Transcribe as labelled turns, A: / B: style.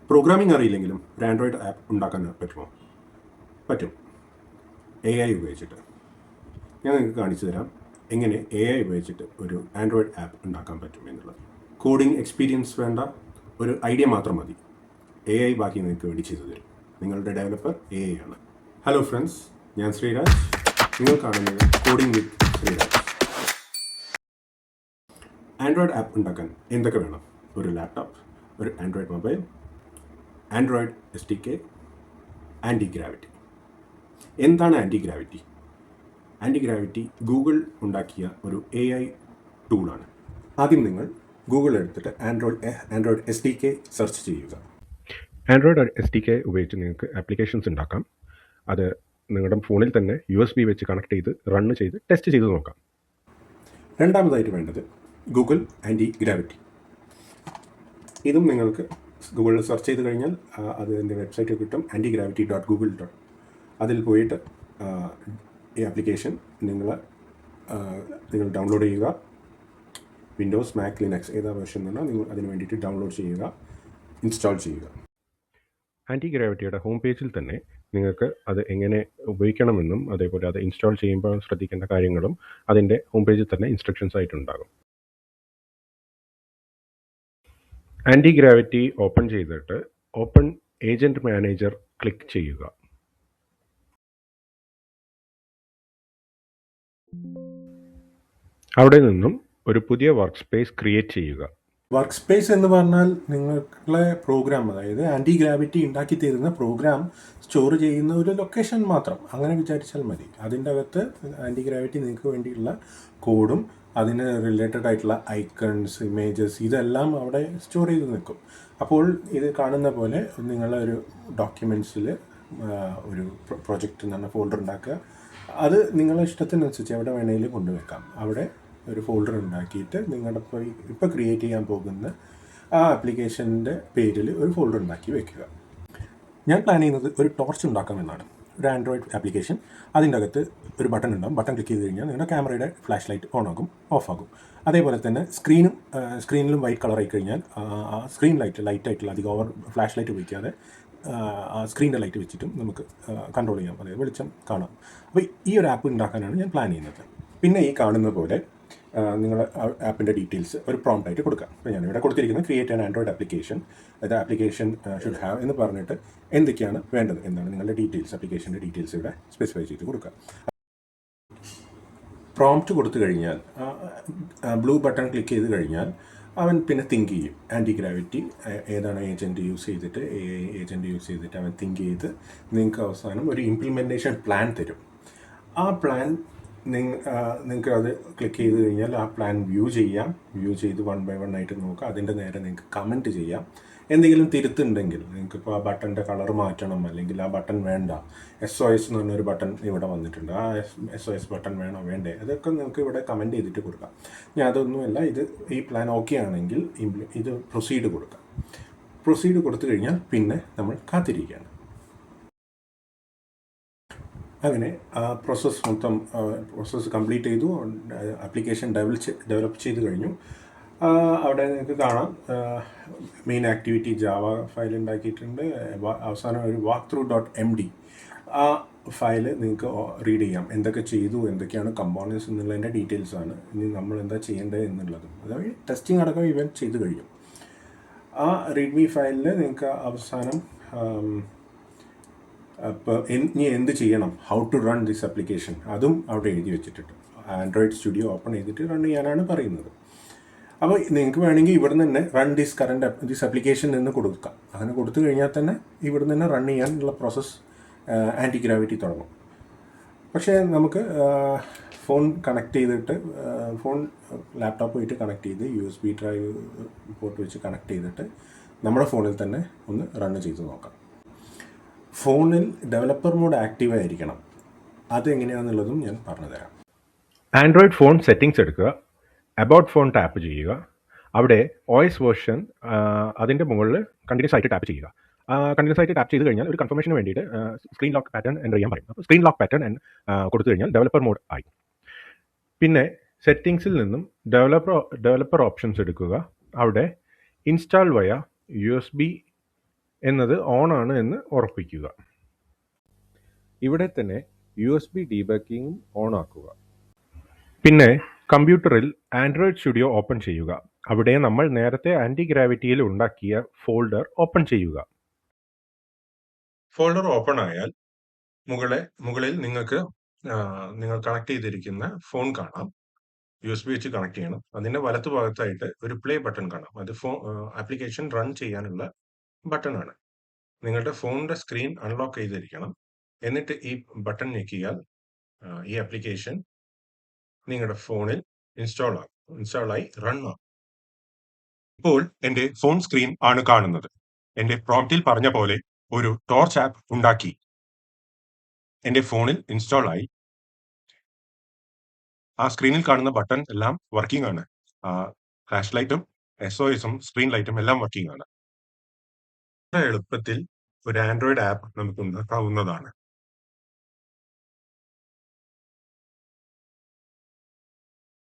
A: Programming അറിയില്ലെങ്കിലും ഒരു Android app ഉണ്ടാക്കാൻ പറ്റുമോ? പറ്റും. AI ഉപയോഗിച്ചിട്ട്. ഞാൻ നിങ്ങൾക്ക് കാണിച്ചു തരാം എങ്ങനെ AI ഉപയോഗിച്ചിട്ട് ഒരു ആൻഡ്രോയിഡ് ആപ്പ് ഉണ്ടാക്കാൻ പറ്റും എന്നുള്ളത്. കോഡിംഗ് എക്സ്പീരിയൻസ് വേണ്ട, ഒരു ഐഡിയ മാത്രം മതി. AI ബാക്കി നിങ്ങൾക്ക് വേണ്ടി ചെയ്തു തരും. നിങ്ങളുടെ ഡെവലപ്പർ AI ആണ്. ഹലോ ഫ്രണ്ട്സ്, ഞാൻ ശ്രീരാജ്. നിങ്ങൾ കാണുന്നത് coding with Sreeraj. Android app ഉണ്ടാക്കാൻ എന്തൊക്കെ വേണം? ഒരു ലാപ്ടോപ്പ്, ഒരു Android mobile, Android SDK, anti gravity. എന്താണ് anti gravity? Anti gravity Google ഉണ്ടാക്കിയ ഒരു AI ടൂളാണ്. ആദ്യം നിങ്ങൾ ഗൂഗിൾ എടുത്തിട്ട് ആൻഡ്രോയിഡ് SDK സെർച്ച് ചെയ്യുക. ആൻഡ്രോയിഡ് SDK ഉപയോഗിച്ച് നിങ്ങൾക്ക് ആപ്ലിക്കേഷൻസ് ഉണ്ടാക്കാം. അത് നിങ്ങളുടെ ഫോണിൽ തന്നെ USB വെച്ച് കണക്ട് ചെയ്ത് റൺ ചെയ്ത് ടെസ്റ്റ് ചെയ്ത് നോക്കാം. രണ്ടാമതായിട്ട് വേണ്ടത് ഗൂഗിൾ ആൻറ്റി ഗ്രാവിറ്റി. ഇതും നിങ്ങൾക്ക് ഗൂഗിളിൽ സെർച്ച് ചെയ്ത് കഴിഞ്ഞാൽ അതിൻ്റെ വെബ്സൈറ്റ് കിട്ടും, antigravity.google. അതിൽ പോയിട്ട് ഈ ആപ്ലിക്കേഷൻ നിങ്ങൾ ഡൗൺലോഡ് ചെയ്യുക. വിൻഡോസ്, മാക്, ലിനക്സ് ഏതാ വേർഷൻ എന്നാണ് നിങ്ങൾ അതിന് വേണ്ടിയിട്ട് ഡൗൺലോഡ് ചെയ്യുക, ഇൻസ്റ്റാൾ ചെയ്യുക. ആൻറ്റി ഗ്രാവിറ്റിയുടെ ഹോം പേജിൽ തന്നെ നിങ്ങൾക്ക് അത് എങ്ങനെ ഉപയോഗിക്കണമെന്നും അതേപോലെ അത് ഇൻസ്റ്റാൾ ചെയ്യുമ്പോൾ ശ്രദ്ധിക്കേണ്ട കാര്യങ്ങളും അതിൻ്റെ ഹോം പേജിൽ തന്നെ ഇൻസ്ട്രക്ഷൻസ് ആയിട്ടുണ്ടാകും. ആൻറ്റി ഗ്രാവിറ്റി ഓപ്പൺ ചെയ്തിട്ട് ഓപ്പൺ ഏജൻറ്റ് മാനേജർ ക്ലിക്ക് ചെയ്യുക. അവിടെ നിന്നും ഒരു പുതിയ വർക്ക് സ്പേസ് ക്രിയേറ്റ് ചെയ്യുക. വർക്ക് സ്പേസ് എന്ന് പറഞ്ഞാൽ നിങ്ങളുടെ പ്രോഗ്രാം, അതായത് ആൻറ്റി ഗ്രാവിറ്റി ഉണ്ടാക്കി തരുന്ന പ്രോഗ്രാം സ്റ്റോർ ചെയ്യുന്ന ഒരു ലൊക്കേഷൻ മാത്രം, അങ്ങനെ വിചാരിച്ചാൽ മതി. അതിൻ്റെ അകത്ത് ആൻറ്റി ഗ്രാവിറ്റി നിങ്ങൾക്ക് വേണ്ടിയുള്ള കോഡും അതിന് റിലേറ്റഡ് ആയിട്ടുള്ള ഐക്കൺസ്, ഇമേജസ് ഇതെല്ലാം അവിടെ സ്റ്റോർ ചെയ്ത് നിൽക്കും. അപ്പോൾ ഇത് കാണുന്ന പോലെ നിങ്ങളൊരു ഡോക്യുമെൻറ്റ്സിൽ ഒരു പ്രൊജക്റ്റ് എന്ന് പറഞ്ഞ ഫോൾഡർ ഉണ്ടാക്കുക. അത് നിങ്ങളുടെ ഇഷ്ടത്തിനനുസരിച്ച് എവിടെ വേണമെങ്കിലും കൊണ്ടുവെക്കാം. അവിടെ ഒരു ഫോൾഡർ ഉണ്ടാക്കിയിട്ട് നിങ്ങളുടെ ഇപ്പോൾ ക്രിയേറ്റ് ചെയ്യാൻ പോകുന്ന ആ ആപ്ലിക്കേഷൻ്റെ പേരിൽ ഒരു ഫോൾഡർ ഉണ്ടാക്കി വെക്കുക. ഞാൻ പ്ലാൻ ചെയ്യുന്നത് ഒരു ടോർച്ച് ഉണ്ടാക്കാമെന്നാണ്. ഒരു ആൻഡ്രോയിഡ് ആപ്ലിക്കേഷൻ, അതിൻ്റെ അകത്ത് ഒരു ബട്ടൺ ഉണ്ടാകും. ബട്ടൺ ക്ലിക്ക് ചെയ്ത് കഴിഞ്ഞാൽ നിങ്ങളുടെ ക്യാമറയുടെ ഫ്ലാഷ് ലൈറ്റ് ഓൺ ആകും, ഓഫ് ആകും. അതേപോലെ തന്നെ സ്ക്രീനിലും വൈറ്റ് കളർ ആയി കഴിഞ്ഞാൽ സ്ക്രീൻ ലൈറ്റായിട്ടുള്ള അധികം ഓവർ ഫ്ലാഷ് ലൈറ്റ് ഉപയോഗിക്കാതെ സ്ക്രീനിൻ്റെ ലൈറ്റ് വെച്ചിട്ടും നമുക്ക് കൺട്രോൾ ചെയ്യാം, അതായത് വെളിച്ചം കാണാം. അപ്പോൾ ഈ ഒരു ആപ്പ് ഉണ്ടാക്കാനാണ് ഞാൻ പ്ലാൻ ചെയ്യുന്നത്. പിന്നെ ഈ കാണുന്ന പോലെ നിങ്ങൾ ആപ്പിൻ്റെ ഡീറ്റെയിൽസ് ഒരു പ്രോംപ്റ്റ് ആയിട്ട് കൊടുക്കാം. അപ്പോൾ ഞാനിവിടെ കൊടുത്തിരിക്കുന്നത് ക്രിയേറ്റ് ആൻ ആൻഡ്രോയിഡ് ആപ്ലിക്കേഷൻ, അത് ആപ്ലിക്കേഷൻ ഷുഡ് ഹാവ് എന്ന് പറഞ്ഞിട്ട് എന്തൊക്കെയാണ് വേണ്ടത്, എന്താണ് നിങ്ങളുടെ ഡീറ്റെയിൽസ്, ആപ്ലിക്കേഷൻ്റെ ഡീറ്റെയിൽസ് ഇവിടെ സ്പെസിഫൈ ചെയ്ത് കൊടുക്കുക. പ്രോംപ്റ്റ് കൊടുത്തു കഴിഞ്ഞാൽ ബ്ലൂ ബട്ടൺ ക്ലിക്ക് ചെയ്ത് കഴിഞ്ഞാൽ അവൻ പിന്നെ തിങ്ക് ചെയ്യും. ആൻറ്റി ഗ്രാവിറ്റി ഏതാണ് ഏജൻറ്റ് യൂസ് ചെയ്തിട്ട്, AI ഏജൻറ്റ് യൂസ് ചെയ്തിട്ട് അവൻ തിങ്ക് ചെയ്ത് നിങ്ങൾക്ക് അവസാനം ഒരു ഇംപ്ലിമെൻറ്റേഷൻ പ്ലാൻ തരും. ആ പ്ലാൻ നിങ്ങൾക്ക് അത് ക്ലിക്ക് ചെയ്ത് കഴിഞ്ഞാൽ ആ പ്ലാൻ വ്യൂ ചെയ്ത് 1 by 1 ആയിട്ട് നോക്കുക. അതിൻ്റെ നേരെ നിങ്ങൾക്ക് കമൻറ്റ് ചെയ്യാം. എന്തെങ്കിലും തിരുത്തുണ്ടെങ്കിൽ നിങ്ങൾക്കിപ്പോൾ ആ ബട്ടൻ്റെ കളർ മാറ്റണം, അല്ലെങ്കിൽ ആ ബട്ടൺ വേണ്ട, SOS എന്ന് പറഞ്ഞൊരു ബട്ടൺ ഇവിടെ വന്നിട്ടുണ്ട്, ആ SOS ബട്ടൺ വേണോ വേണ്ടേ, അതൊക്കെ നിങ്ങൾക്ക് ഇവിടെ കമൻറ്റ് ചെയ്തിട്ട് കൊടുക്കാം. ഞാൻ അതൊന്നുമല്ല, ഈ പ്ലാൻ ഓക്കെ ആണെങ്കിൽ ഇത് പ്രൊസീഡ് കൊടുക്കാം. പ്രൊസീഡ് കൊടുത്തു കഴിഞ്ഞാൽ പിന്നെ നമ്മൾ കാത്തിരിക്കുകയാണ്. അങ്ങനെ ആ പ്രോസസ്സ് കംപ്ലീറ്റ് ചെയ്തു. ആപ്ലിക്കേഷൻ ഡെവലപ്പ് ചെയ്ത് കഴിഞ്ഞു. അവിടെ നിങ്ങൾക്ക് കാണാം മെയിൻ ആക്ടിവിറ്റി ജാവ ഫയൽ ഉണ്ടാക്കിയിട്ടുണ്ട്. അവസാനം ഒരു walkthrough.md ആ ഫയൽ നിങ്ങൾക്ക് റീഡ് ചെയ്യാം. എന്തൊക്കെ ചെയ്തു, എന്തൊക്കെയാണ് കമ്പോണൻസ് എന്നുള്ളതിൻ്റെ ഡീറ്റെയിൽസാണ്. ഇനി നമ്മൾ എന്താ ചെയ്യേണ്ടത് എന്നുള്ളതും, അതായത് ടെസ്റ്റിംഗ് അടക്കം ഇവൻ ചെയ്ത് കഴിഞ്ഞു. ആ റീഡ്മി ഫയലിൽ നിങ്ങൾക്ക് അവസാനം അപ്പോൾ ഇനി എന്ത് ചെയ്യണം, how to run this application, അതും അവിടെ എഴുതി വെച്ചിട്ടുണ്ട്. ആൻഡ്രോയിഡ് സ്റ്റുഡിയോ ഓപ്പൺ ചെയ്തിട്ട് റൺ ചെയ്യാനാണ് പറയുന്നത്. അപ്പോൾ നിങ്ങൾക്ക് വേണമെങ്കിൽ ഇവിടുന്ന് തന്നെ റൺ ദിസ് ആപ്ലിക്കേഷൻ എന്ന് കൊടുക്കാം. അങ്ങനെ കൊടുത്തു കഴിഞ്ഞാൽ തന്നെ ഇവിടുന്ന് തന്നെ റൺ ചെയ്യാനുള്ള പ്രോസസ്സ് ആൻറ്റി ഗ്രാവിറ്റി തുടങ്ങും. പക്ഷേ നമുക്ക് ഫോൺ കണക്ട് ചെയ്തിട്ട് ലാപ്ടോപ്പുമായിട്ട് കണക്ട് ചെയ്ത് USB ഡ്രൈവ് പോർട്ട് വെച്ച് കണക്ട് ചെയ്തിട്ട് നമ്മുടെ ഫോണിൽ തന്നെ ഒന്ന് റൺ ചെയ്ത് നോക്കാം. ഫോണിൽ ഡെവലപ്പർ മോഡ് ആക്റ്റീവ് ആയിരിക്കണം. അതെങ്ങനെയാണെന്നുള്ളതും ഞാൻ പറഞ്ഞുതരാം. ആൻഡ്രോയിഡ് ഫോൺ സെറ്റിംഗ്സ് എടുക്കുക, അബൌട്ട് ഫോൺ ടാപ്പ് ചെയ്യുക. അവിടെ OS വേർഷൻ അതിൻ്റെ മുകളിൽ കണ്ടിന്യൂസ് ആയിട്ട് ടാപ്പ് ചെയ്യുക. കണ്ടിന്യൂസ് ആയിട്ട് ടാപ്പ് ചെയ്ത് കഴിഞ്ഞാൽ ഒരു കൺഫർമേഷന് വേണ്ടിയിട്ട് സ്ക്രീൻ ലോക്ക് പാറ്റേൺ എൻ്റർ ചെയ്യാൻ പറയും. അപ്പോൾ സ്ക്രീൻ ലോക്ക് പാറ്റേൺ കൊടുത്തു കഴിഞ്ഞാൽ ഡെവലപ്പർ മോഡ് ആയി. പിന്നെ സെറ്റിംഗ്സിൽ നിന്നും ഡെവലപ്പർ ഓപ്ഷൻസ് എടുക്കുക. അവിടെ ഇൻസ്റ്റാൾ വയ USB എന്നത് ഓൺ ആണ് എന്ന് ഉറപ്പിക്കുക. ഇവിടെ തന്നെ USB ഡീബഗ്ഗിംഗ് ഓൺ ആക്കുക. പിന്നെ കമ്പ്യൂട്ടറിൽ ആൻഡ്രോയിഡ് സ്റ്റുഡിയോ ഓപ്പൺ ചെയ്യുക. അവിടെ നമ്മൾ നേരത്തെ ആൻറ്റി ഗ്രാവിറ്റിയിൽ ഉണ്ടാക്കിയ ഫോൾഡർ ഓപ്പൺ ചെയ്യുക. ഫോൾഡർ ഓപ്പൺ ആയാൽ മുകളിൽ നിങ്ങൾക്ക് നിങ്ങൾ കണക്ട് ചെയ്തിരിക്കുന്ന ഫോൺ കാണാം. USB വെച്ച് കണക്ട് ചെയ്യണം. അതിന്റെ വലതു ഭാഗത്തായിട്ട് ഒരു പ്ലേ ബട്ടൺ കാണാം. അത് ആപ്ലിക്കേഷൻ റൺ ചെയ്യാനുള്ള ബട്ടൺ ആണ്. നിങ്ങളുടെ ഫോണിന്റെ സ്ക്രീൻ അൺലോക്ക് ചെയ്തിരിക്കണം. എന്നിട്ട് ഈ ബട്ടൺ ഞെക്കിയാൽ ഈ ആപ്ലിക്കേഷൻ നിങ്ങളുടെ ഫോണിൽ ഇൻസ്റ്റാൾ ആയി റൺ ആകും. ഇപ്പോൾ എന്റെ ഫോൺ സ്ക്രീൻ ആണ് കാണുന്നത്. എന്റെ പ്രോംപ്റ്റിൽ പറഞ്ഞ പോലെ ഒരു ടോർച്ച് ആപ്പ് ഉണ്ടാക്കി എന്റെ ഫോണിൽ ഇൻസ്റ്റാൾ ആയി. ആ സ്ക്രീനിൽ കാണുന്ന ബട്ടൺ എല്ലാം വർക്കിംഗ് ആണ്. ഫ്ലാഷ് ലൈറ്റും SOSും സ്ക്രീൻ ലൈറ്റും എല്ലാം വർക്കിംഗ് ആണ്. വളരെ എളുപ്പത്തിൽ ഒരു ആൻഡ്രോയിഡ് ആപ്പ് നമുക്ക് ഉണ്ടാക്കാവുന്നതാണ്.